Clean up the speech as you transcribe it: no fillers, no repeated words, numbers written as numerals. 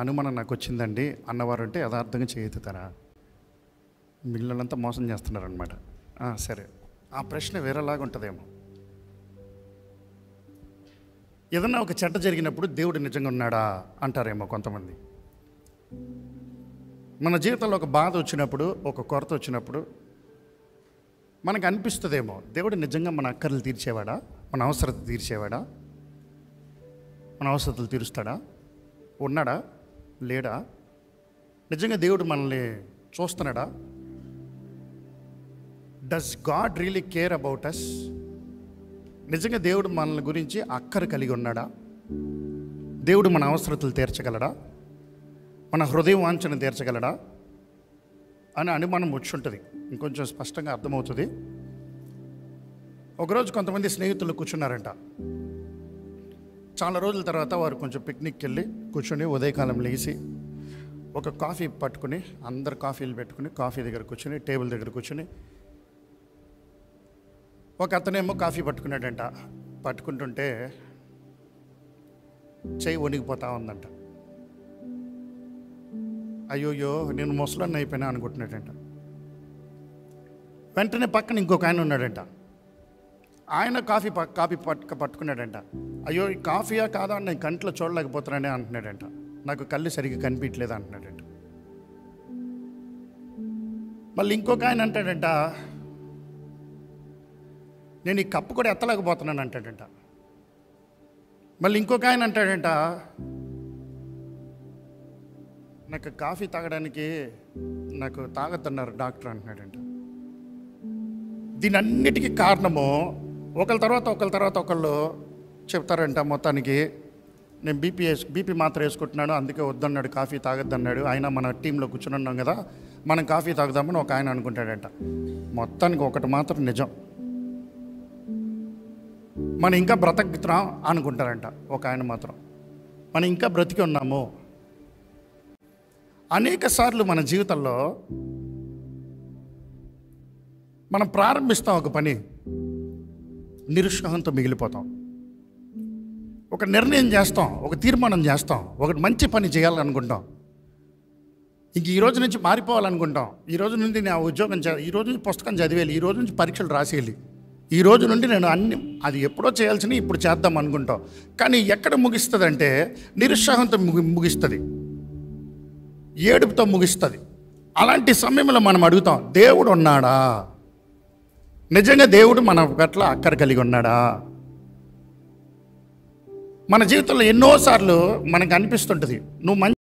అనుమానం నాకు వచ్చిందండి అన్నవారు అంటే యథార్థంగా చేయెత్తుతారా? మిగిలినంతా మోసం చేస్తున్నారనమాట. సరే, ఆ ప్రశ్న వేరేలాగా ఉంటుందేమో. ఏదన్నా ఒక చెడ్డ జరిగినప్పుడు దేవుడు నిజంగా ఉన్నాడా అంటారేమో కొంతమంది. మన జీవితంలో ఒక బాధ వచ్చినప్పుడు, ఒక కొరత వచ్చినప్పుడు మనకు అనిపిస్తుందేమో, దేవుడు నిజంగా మన అక్కర్లు తీర్చేవాడా, మన అవసరత తీర్చేవాడా, మన అవసరతలు తీరుస్తాడా, ఉన్నాడా లేడా, నిజంగా దేవుడు మనల్ని చూస్తున్నాడా? Does God really care about us? నిజంగా దేవుడు మనల్ని గురించి అక్కర కలిగి ఉన్నాడా? దేవుడు మన అవసరతలు తీర్చగలడా, మన హృదయ వాంఛను తీర్చగలడా అని అనుమానం వచ్చి ఉంటుంది. ఇంకొంచెం స్పష్టంగా అర్థమవుతుంది. ఒకరోజు కొంతమంది స్నేహితులు కూర్చున్నారంట. చాలా రోజుల తర్వాత వారు కొంచెం పిక్నిక్కి వెళ్ళి కూర్చొని ఉదయకాలం లేచి ఒక కాఫీ పట్టుకుని, అందరు కాఫీలు పెట్టుకుని కాఫీ దగ్గర కూర్చొని, టేబుల్ దగ్గర కూర్చొని, ఒక అతనేమో కాఫీ పట్టుకున్నాడంట. పట్టుకుంటుంటే చెయ్యి వణిగిపోతా ఉందంట. అయ్యోయ్యో నేను ముసలాన్ని అయిపోయినా అనుకుంటున్నాడంట. వెంటనే పక్కన ఇంకొక ఆయన ఉన్నాడంట. ఆయన కాఫీ పట్టుకున్నాడంట. అయ్యో ఈ కాఫీయా కాదా అని నేను కంట్లో చూడలేకపోతున్నానే అంటున్నాడంట. నాకు కళ్ళు సరిగ్గా కనిపించలేదు అంటున్నాడంట. మళ్ళీ ఇంకొక ఆయన అంటాడంట, నేను ఈ కప్పు కూడా ఎత్తలేకపోతున్నాను అంటాడంట. మళ్ళీ ఇంకొక ఆయన అంటాడంట, నాకు కాఫీ తాగడానికి నాకు తాగొద్దన్నారు డాక్టర్ అంటున్నాడంట. దీని అన్నిటికీ కారణము ఒకళ్ళ తర్వాత ఒకళ్ళు చెప్తారంట. మొత్తానికి నేను బీపీ మాత్రం వేసుకుంటున్నాను, అందుకే వద్దన్నాడు, కాఫీ తాగొద్దన్నాడు. అయినా మన టీంలో కూర్చుని ఉన్నాం కదా, మనం కాఫీ తాగుదామని ఒక ఆయన అనుకుంటాడంట. మొత్తానికి ఒకటి మాత్రం నిజం, మనం ఇంకా బ్రతుకుతున్నాం అనుకుంటారంట ఒక ఆయన మాత్రం. మనం ఇంకా బ్రతికి ఉన్నాము. అనేక సార్లు మన జీవితంలో మనం ప్రారంభిస్తాం ఒక పని, నిరుత్సాహంతో మిగిలిపోతాం. ఒక నిర్ణయం చేస్తాం, ఒక తీర్మానం చేస్తాం, ఒకటి మంచి పని చేయాలనుకుంటాం, ఇంక ఈ రోజు నుంచి మారిపోవాలనుకుంటాం. ఈ రోజు నుండి నేను ఉద్యోగం ఈ రోజు నుంచి పుస్తకం చదివేయాలి, ఈ రోజు నుంచి పరీక్షలు రాసేయాలి, ఈ రోజు నుండి నేను అన్ని అది ఎప్పుడో చేయాల్సిన ఇప్పుడు చేద్దాం అనుకుంటాం. కానీ ఎక్కడ ముగిస్తుంది అంటే నిరుత్సాహంతో ముగిస్తుంది, ఏడుపుతో ముగిస్తుంది. అలాంటి సమయంలో మనం అడుగుతాం, దేవుడు ఉన్నాడా? నిజంగా దేవుడు మన పట్ల అక్కర కలిగి ఉన్నాడా? మన జీవితంలో ఎన్నోసార్లు మనకు అనిపిస్తుంటుంది, నువ్వు